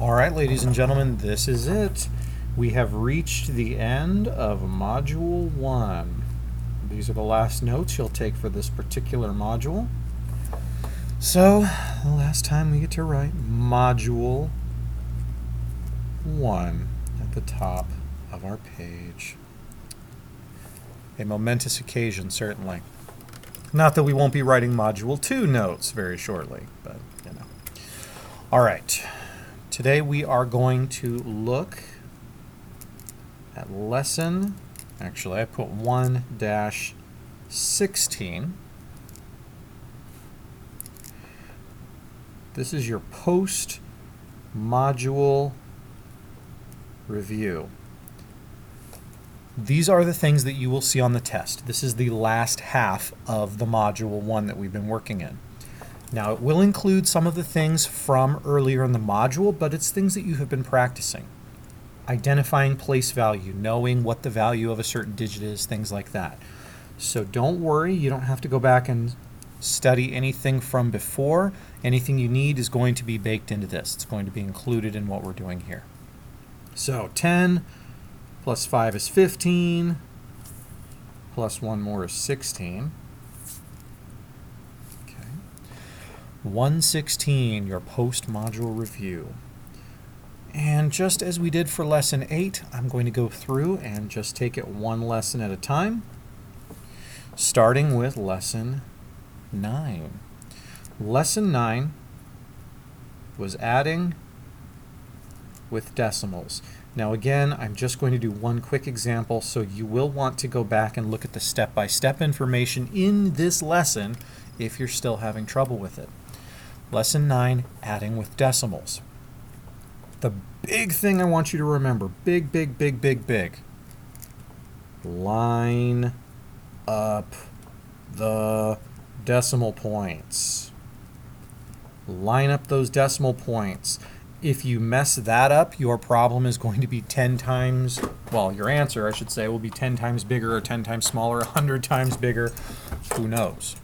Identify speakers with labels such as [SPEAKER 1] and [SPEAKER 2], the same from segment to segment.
[SPEAKER 1] All right, ladies and gentlemen, this is it. We have reached the end of Module 1. These are the last notes you'll take for this particular module. So, the last time we get to write Module 1 at the top of our page. A momentous occasion, certainly. Not that we won't be writing Module 2 notes very shortly, but, you know. All right. Today we are going to look at lesson, actually I put 1-16. This is your post-module review. These are the things that you will see on the test. This is the last half of the Module 1 that we've been working in. Now, it will include some of the things from earlier in the module, but it's things that you have been practicing. Identifying place value, knowing what the value of a certain digit is, things like that. So don't worry, you don't have to go back and study anything from before. Anything you need is going to be baked into this. It's going to be included in what we're doing here. So 10 plus 5 is 15, plus 1 more is 16. 116, your post-module review. And just as we did for lesson 8, I'm going to go through and just take it one lesson at a time, starting with lesson 9. Lesson 9 was adding with decimals. Now again, I'm just going to do one quick example, so you will want to go back and look at the step-by-step information in this lesson if you're still having trouble with it. Lesson 9, adding with decimals. The big thing I want you to remember, big. Line up the decimal points. Line up those decimal points. If you mess that up, your problem is going to be 10 times, well, your answer, I should say, will be 10 times bigger or 10 times smaller, 100 times bigger. Who knows?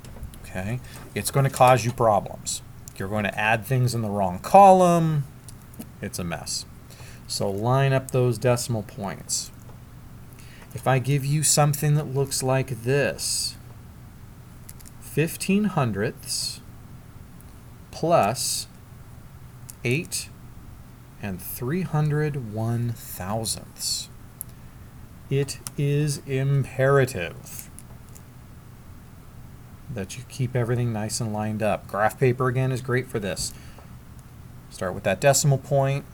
[SPEAKER 1] Okay? It's going to cause you problems. You're going to add things in the wrong column. It's a mess. So line up those decimal points. If I give you something that looks like this, 15 hundredths plus 8 301 thousandths. It is imperative that you keep everything nice and lined up. Graph paper, again, is great for this. Start with that decimal point,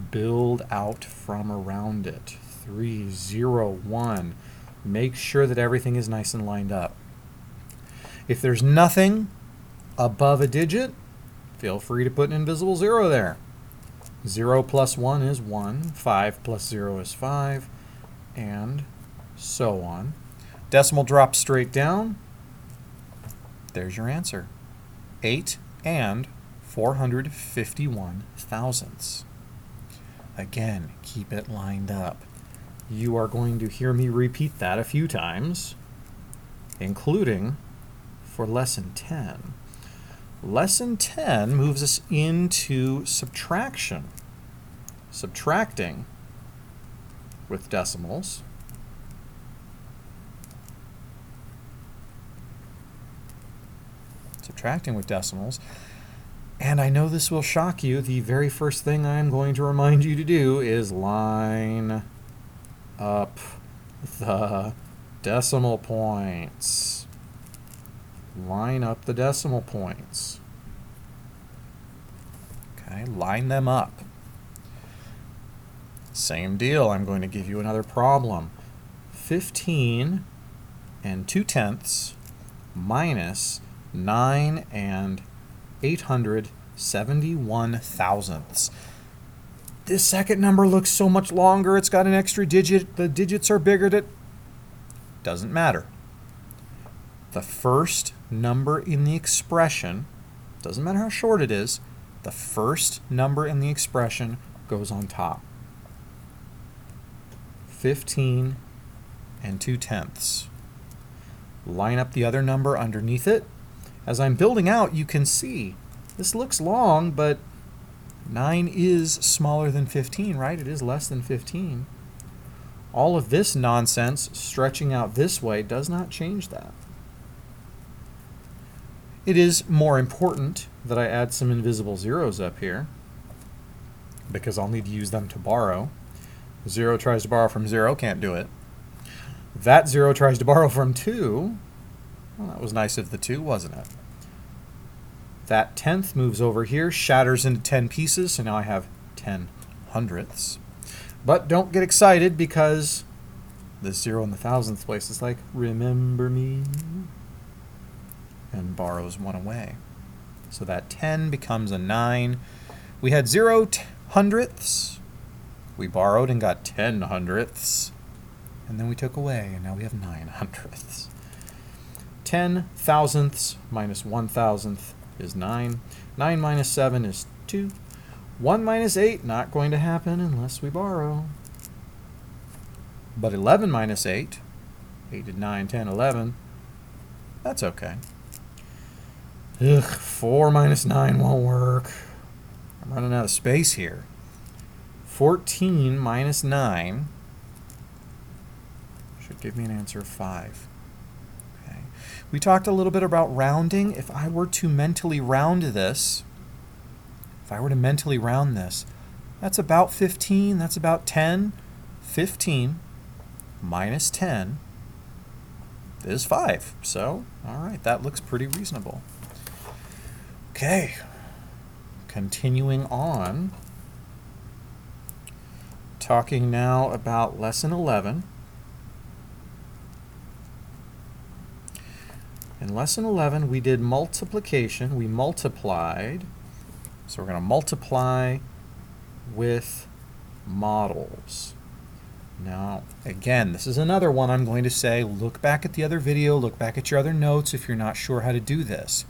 [SPEAKER 1] build out from around it. 3, 0, 1. Make sure that everything is nice and lined up. If there's nothing above a digit, feel free to put an invisible 0 there. 0 plus 1 is 1, 5 plus 0 is 5, and so on. Decimal drops straight down. There's your answer. 8 451 thousandths. Again, keep it lined up. You are going to hear me repeat that a few times, including for lesson 10. Lesson 10 moves us into subtraction. Subtracting with decimals. Subtracting with decimals. And I know this will shock you. The very first thing I'm going to remind you to do is line up the decimal points. Line up the decimal points. Okay, line them up. Same deal. I'm going to give you another problem. 15 2/10 minus 9 871 thousandths. This second number looks so much longer. It's got an extra digit. The digits are bigger. Doesn't matter. The first number in the expression, doesn't matter how short it is, the first number in the expression goes on top. 15 2/10. Line up the other number underneath it. As I'm building out, you can see this looks long, but 9 is smaller than 15, right? It is less than 15. All of this nonsense stretching out this way does not change that. It is more important that I add some invisible zeros up here, because I'll need to use them to borrow. 0 tries to borrow from 0, can't do it. That 0 tries to borrow from 2. Well, that was nice of the 2, wasn't it? That 10th moves over here, shatters into 10 pieces, so now I have 10 hundredths. But don't get excited, because this 0 in the thousandth place is like, remember me, and borrows 1 away. So that 10 becomes a 9. We had 0 hundredths. We borrowed and got 10 hundredths. And then we took away, and now we have 9 hundredths. 10 thousandths minus 1 thousandth is 9. 9 minus 7 is 2. 1 minus 8, not going to happen unless we borrow. But 11 minus 8, 8 to 9, 10, 11, that's okay. Ugh, 4 minus 9 won't work. I'm running out of space here. 14 minus 9 should give me an answer of 5. Okay. We talked a little bit about rounding. If I were to mentally round this, that's about 15, that's about 10. 15 minus 10 is 5. So, all right, that looks pretty reasonable. Okay, continuing on, talking now about lesson 11. In lesson 11, we did multiplication. We multiplied. So we're going to multiply with models. Now, again, this is another one I'm going to say, look back at the other video, look back at your other notes if you're not sure how to do this.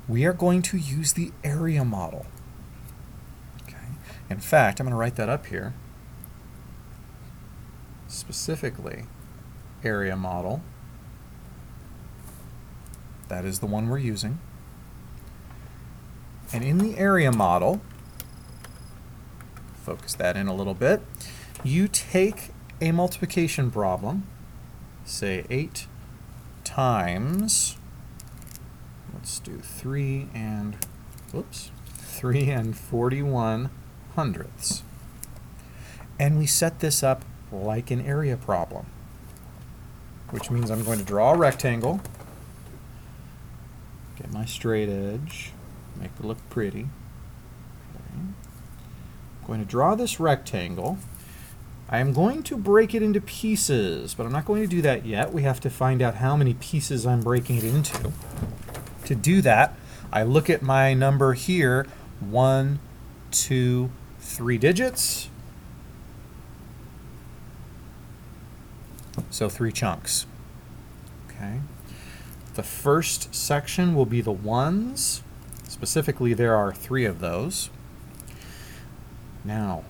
[SPEAKER 1] We are going to use the area model. Okay. In fact, I'm going to write that up here. Specifically, area model. That is the one we're using. And in the area model, focus that in a little bit, you take a multiplication problem, say 8 times, let's do 3 and 41 hundredths. And we set this up like an area problem, which means I'm going to draw a rectangle, get my straight edge, make it look pretty. Okay. I'm going to draw this rectangle. I am going to break it into pieces, but I'm not going to do that yet. We have to find out how many pieces I'm breaking it into. To do that, I look at my number here, 1, 2, 3 digits. So 3 chunks. Okay. The first section will be the ones. Specifically, there are 3 of those. Now,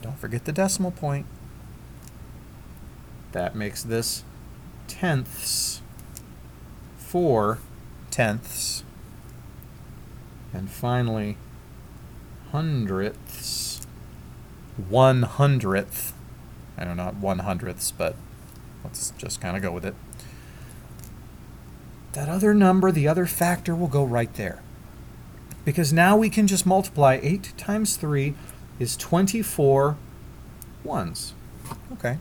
[SPEAKER 1] don't forget the decimal point. That makes this tenths, 4 tenths, and finally hundredths, 1/100th. I know, not 1/100ths, but let's just kind of go with it. That other number, the other factor, will go right there. Because now we can just multiply 8 times 3 is 24 ones. Okay.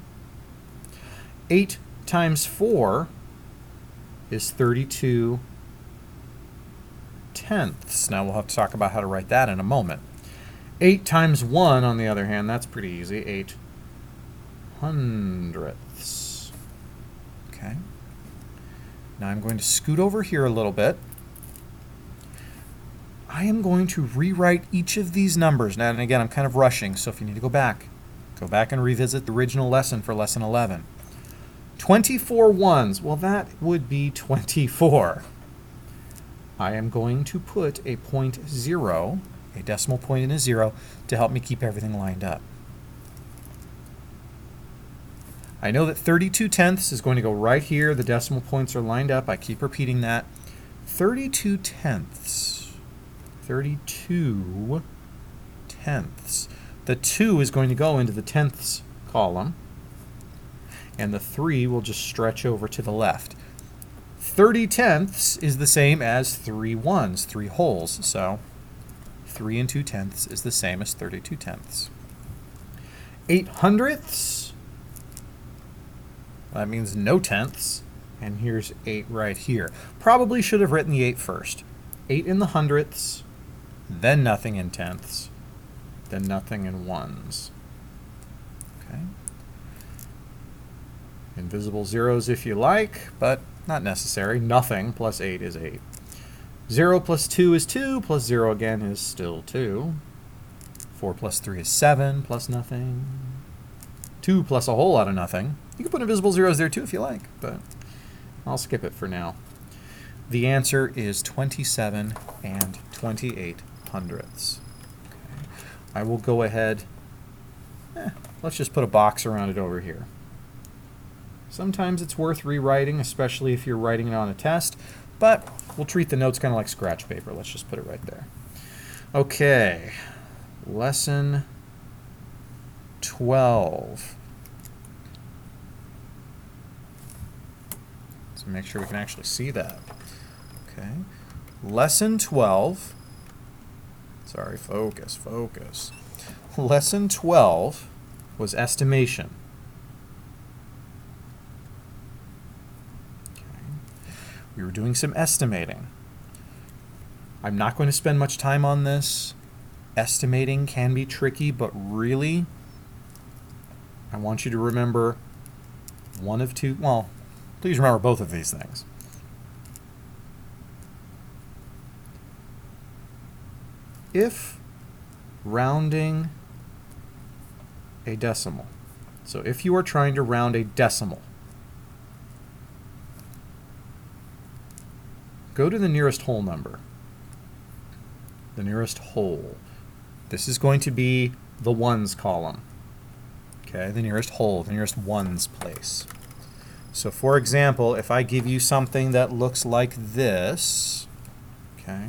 [SPEAKER 1] 8 times 4 is 32 tenths. Now we'll have to talk about how to write that in a moment. 8 times 1, on the other hand, that's pretty easy. 8 hundredths. Okay. Now I'm going to scoot over here a little bit. I am going to rewrite each of these numbers. Now, and again, I'm kind of rushing, so if you need to go back and revisit the original lesson for lesson 11. 24 ones, well, that would be 24. I am going to put a 0.0, a decimal point and a 0, to help me keep everything lined up. I know that 32 tenths is going to go right here. The decimal points are lined up. I keep repeating that. 32 tenths. 32 tenths. The 2 is going to go into the tenths column, and the 3 will just stretch over to the left. 30 tenths is the same as 3 ones, 3 wholes, so 3 and 2 tenths is the same as 32 tenths. 8 hundredths, that means no tenths, and here's 8 right here. Probably should have written the 8 first. 8 in the hundredths, then nothing in tenths, then nothing in ones. Okay. Invisible zeros if you like, but not necessary. Nothing plus 8 is 8. 0 plus 2 is 2, plus 0 again is still 2. 4 plus 3 is 7, plus nothing. 2 plus a whole lot of nothing. You can put invisible zeros there too if you like, but I'll skip it for now. The answer is 27 and 28 hundredths. Okay. I will go ahead, let's just put a box around it over here. Sometimes it's worth rewriting, especially if you're writing it on a test, but we'll treat the notes kind of like scratch paper. Let's just put it right there. Okay, lesson 12. Let's make sure we can actually see that. Okay, lesson 12. Sorry, focus. Lesson 12 was estimation. We were doing some estimating. I'm not going to spend much time on this. Estimating can be tricky, but really, I want you to remember one of two, well, please remember both of these things. If rounding a decimal, so if you are trying to round a decimal, go to the nearest whole number. The nearest whole. This is going to be the ones column. Okay, the nearest whole, the nearest ones place. So for example, if I give you something that looks like this, okay,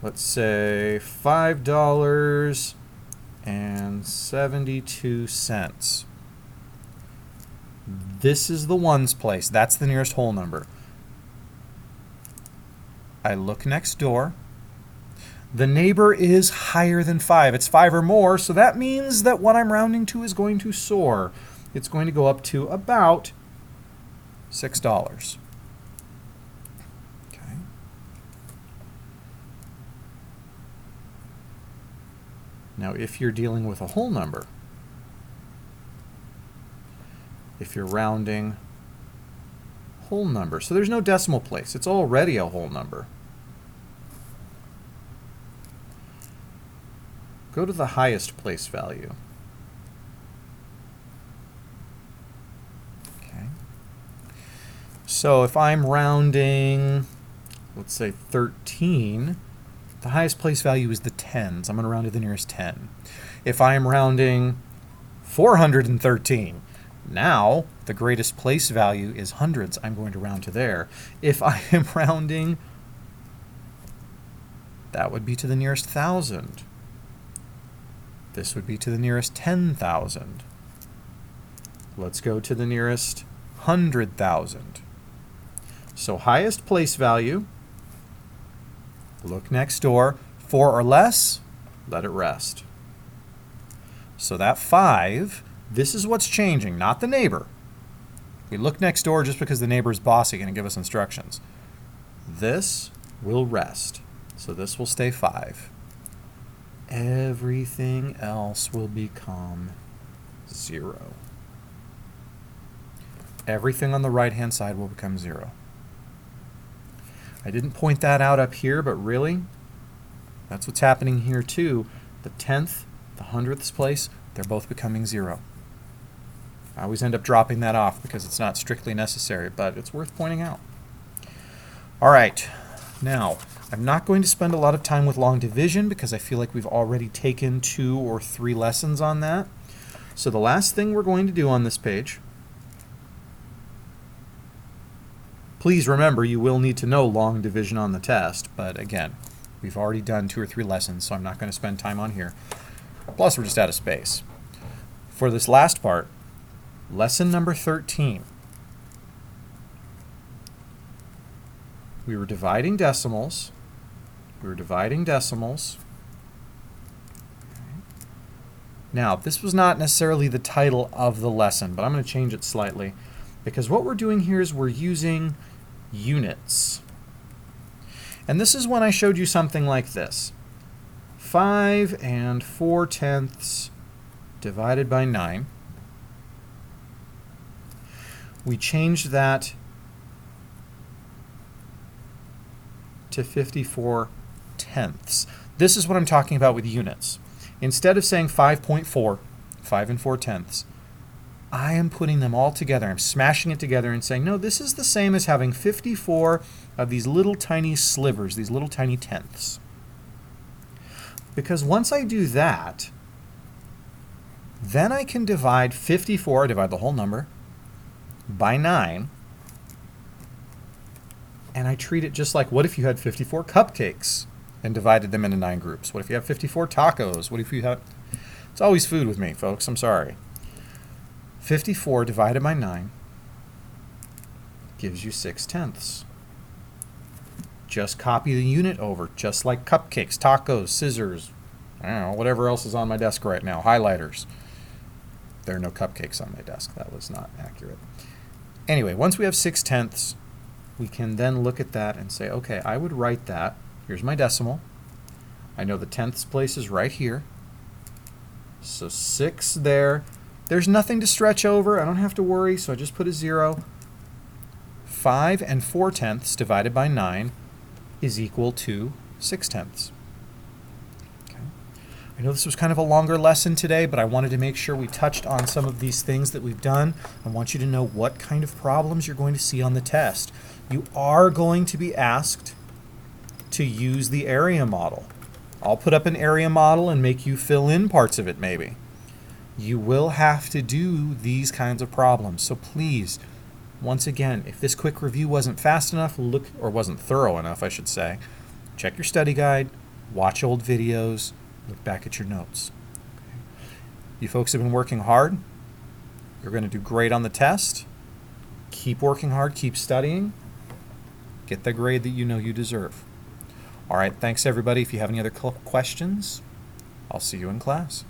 [SPEAKER 1] let's say $5.72. This is the ones place. That's the nearest whole number. I look next door. The neighbor is higher than 5. It's 5 or more, so that means that what I'm rounding to is going to soar. It's going to go up to about $6. Okay. Now, if you're dealing with a whole number, if you're rounding whole number, so there's no decimal place. It's already a whole number. Go to the highest place value. Okay. So if I'm rounding, let's say 13, the highest place value is the tens. I'm going to round to the nearest 10. If I'm rounding 413, now the greatest place value is hundreds. I'm going to round to there. If I am rounding, that would be to the nearest 1,000. This would be to the nearest 10,000. Let's go to the nearest 100,000. So highest place value, look next door, 4 or less, let it rest. So that 5, this is what's changing, not the neighbor. We look next door just because the neighbor is bossy and give us instructions. This will rest. So this will stay 5. Everything else will become 0. Everything on the right-hand side will become 0. I didn't point that out up here, but really, that's what's happening here too. The 10th, the 100th place, they're both becoming 0. I always end up dropping that off because it's not strictly necessary, but it's worth pointing out. All right, now, I'm not going to spend a lot of time with long division because I feel like we've already taken 2 or 3 lessons on that. So the last thing we're going to do on this page, please remember you will need to know long division on the test, but again, We've already done 2 or 3 lessons, so I'm not going to spend time on here. Plus, we're just out of space. For this last part, lesson number 13, we were dividing decimals. Now, this was not necessarily the title of the lesson, but I'm going to change it slightly, because what we're doing here is we're using units. And this is when I showed you something like this. 5 4/10 divided by 9. We changed that to 54/10. This is what I'm talking about with units. Instead of saying 5.4, 5 4/10, I am putting them all together. I'm smashing it together and saying, no, this is the same as having 54 of these little tiny slivers, these little tiny tenths. Because once I do that, then I can divide 54, divide the whole number, by 9, and I treat it just like, what if you had 54 cupcakes and divided them into 9 groups? What if you have 54 tacos? What if you have... It's always food with me, folks. I'm sorry. 54 divided by 9 gives you 6/10. Just copy the unit over, just like cupcakes, tacos, scissors, I don't know, whatever else is on my desk right now, highlighters. There are no cupcakes on my desk. That was not accurate. Anyway, once we have 6/10, we can then look at that and say, okay, I would write that. Here's my decimal. I know the tenths place is right here. So 6 there. There's nothing to stretch over. I don't have to worry, so I just put a 0. 5 4/10 divided by 9 is equal to 6/10. Okay. I know this was kind of a longer lesson today, but I wanted to make sure we touched on some of these things that we've done. I want you to know what kind of problems you're going to see on the test. You are going to be asked to use the area model. I'll put up an area model and make you fill in parts of it maybe. You will have to do these kinds of problems. So please, once again, if this quick review wasn't fast enough, or wasn't thorough enough, I should say, check your study guide, watch old videos, look back at your notes. Okay. You folks have been working hard. You're going to do great on the test. Keep working hard, keep studying. Get the grade that you know you deserve. All right, thanks everybody. If you have any other questions, I'll see you in class.